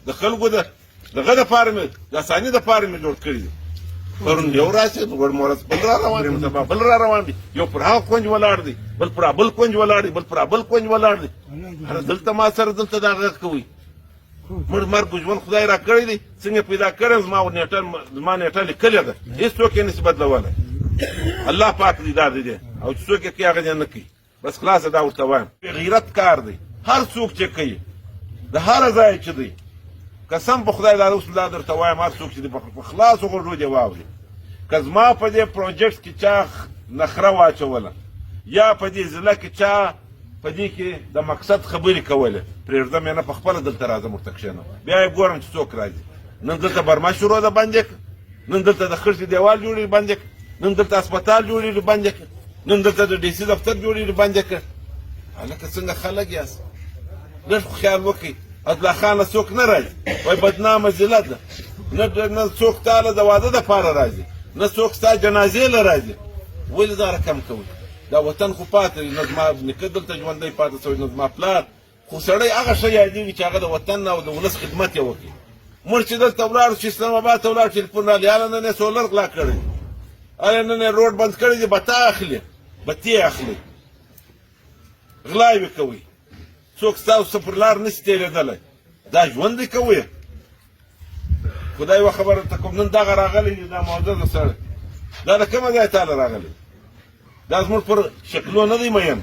د خلکو دغه دپاره مې د اساني دپاره مې جوړ کړي دي. پرون یو راشي ګوړ مورس بل را روان دی، سبا بل را روان دی، یو پر هغه کونج ولاړ دی، بل پر بل کونج ولاړ دی، بل پر بل کونج ولاړ دی. دلته ما سره دلته دا غږ کوي مړ مرګ ژوند خدای را کړی دی، څنګه پیدا کړی زما نیټه لیکلې ده، هېڅوک یې نسي بدلولی. الله پاک دې دا دی او چې څوک یې کوي هغه دې نه کوي. بس خلاصه دا ورته وایم غیرت کار دی. هر څوک چې کوي د هر ځای چې دی، قسم په خدای دا رسول الله درته وایم هر څوک چې دی په خلاصو غوږو دې واوري. که زما په دې پروجیکټ کې چا نخره واچوله یا په دې ضلع کې چا په دې کې د مقصد خبرې کولې، پرېږدم یې نه، په خپله دلته راځم ورته کښېنم، بیا یې ګورم چې څوک راځي. نن دلته برما شروع ده بندې کړه، نن دلته د خرسې دیوال جوړېږي بندې کړه، نن دلته اسپتال جوړېږي بندې کړه، نن دلته د ډي سي دفتر جوړېږي بندې کړه. هلکه څنګه خلک یاست؟ لږ خو خیال وکړئ. عبدالله خانه څوک نه راځي، وایي بدنامه ضلع ده، نه څوک تاله د واده دپاره راځي، نه څوک ستا جنازې له راځي. ولې دا رقم کوئ؟ دا وطن خو پاتې دی، نه زما نیکه دلته ژوندی پاتې شوی، نه زما پلار، خو سړی هغه ښه یادېږي چې هغه د وطن او د ولس خدمت یې وکړي. مړ چې دلته ولاړ چې اسلام آباد ته ولاړ ټلیفون راغلی، هله نن یې سولر غلا کړی، هله نن یې روډ بند کړی دی، بتا اخلي، بتې اخلي، غلا یې کوئ. څوک ستاسو پر لار نشي تېرېدلی، دا ژوند دی کوئ. خدای یوه خبره ته کوم، نن دغه راغلی دی، دا معززه سړی، دا د کومه ځای تاله راغلی؟ دا زموږ پر شکلو نه دی مین،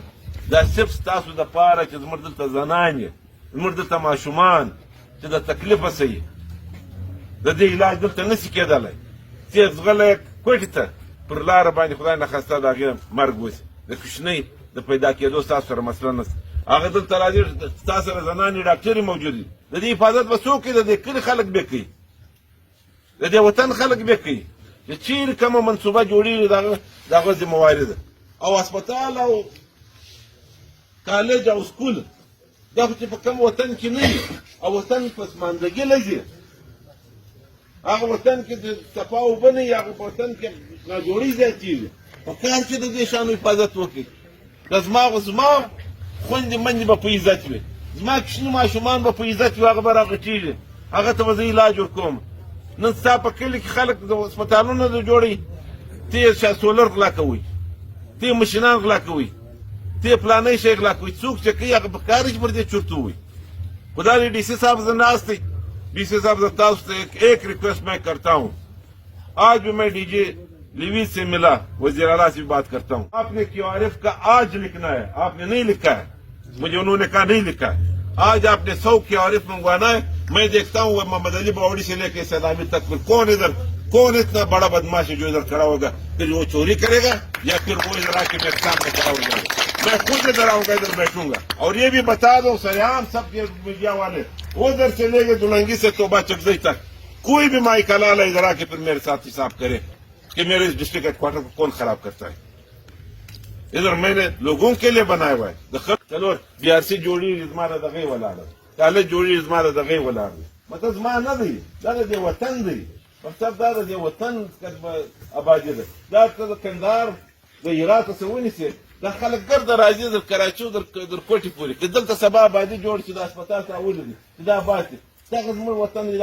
دا صرف ستاسو دپاره چې زموږ دلته زنانې، زموږ دلته ماشومان چې د تکلیفه سوي، د دې علاج دلته نسي کېدلی. تېز غلی کوټې ته پر لاره باندې خدای نخواسته د هغې مرګ وسي، د کوچنۍ د پیدا کېدو ستاسو سره مسله نشته. هغه دلته راځي، ستا سره زنانې ډاکټرې موجود دي، د دې حفاظت به څوک کوي؟ د دې کلي خلک به کوي، د دې وطن خلک به کوي. چې چیرې کومه منصوبه جوړېږي د هغه ذمهواري ده. او اسپتال او کالج او سکول دا خو چې په کوم وطن کې نه وي، او وطن پسماندګي لږي، هغه وطن کې د صفا اوبه نه وي، هغه وطن کې ناجوړي زیاتېږي. په کار کې د دې شیانو حفاظت وکړئ. زما خویندې میندې به په عزت وي، زما کوچني ماشومان به په عزت وي، هغه به راغټېږي، هغه ته به زه علاج ورکوم. نن ستا په کلي کې خلک د هسپتالونو د جوړوي، ته سولر غلا کوئ، ته مشینان غلا کوئ، ته پلانی شی غلا کوئ. څوک چې کوي هغه په کار چې پر دې چورت ووایي. خدا دې D C साहब से नास्ते, डी सी साहब से एक रिक्वेस्ट मैं करता हूँ. आज भी मैं डीजे लिवी से मिला, वजीर आला से बात करता हूँ. आपने QRF का आज लिखना है, आपने नहीं लिखा है, मुझे उन्होंने कहा नहीं लिखा है. आज आपने 100 QRF मंगवाना है. मैं देखता हूँ मोहम्मद अली बावड़ी से लेकर सलामी तक कौन इतना बड़ा बदमाश है जो इधर खड़ा होगा, फिर वो चोरी करेगा या फिर वो इधर आके मेरे सामने खड़ा हो जाएगा. मैं खुद इधर आऊंगा, इधर बैठूंगा. और ये भी बता दो सरेआम सब मीडिया वाले, उधर से लेके दुलंगी से तोबा चकजई तक कोई भी माई कलाल इधर आके फिर मेरे साथ हिसाब करे कि मेरे इस डिस्ट्रिक्ट हेडक्वार्टर को कौन खराब करता है. इधर मैंने लोगों के लिए बनाया हुआ है. चलो BRC जोड़ी तुम्हारा दगे वाला काले जोड़ी तुम्हारा दगे वाला मतलब जमा न दी दादा दे वतन दी मतलब दादा दे वतन आबादी دا کندهار د هرات څخه ونیسي، دا خلک ګرده راځي د کراچۍ در کوټې پورې، که دلته سبا آبادي جوړ شي د هسپتال ته راولي چې دا آباد دي، دغه زموږ وطن دی.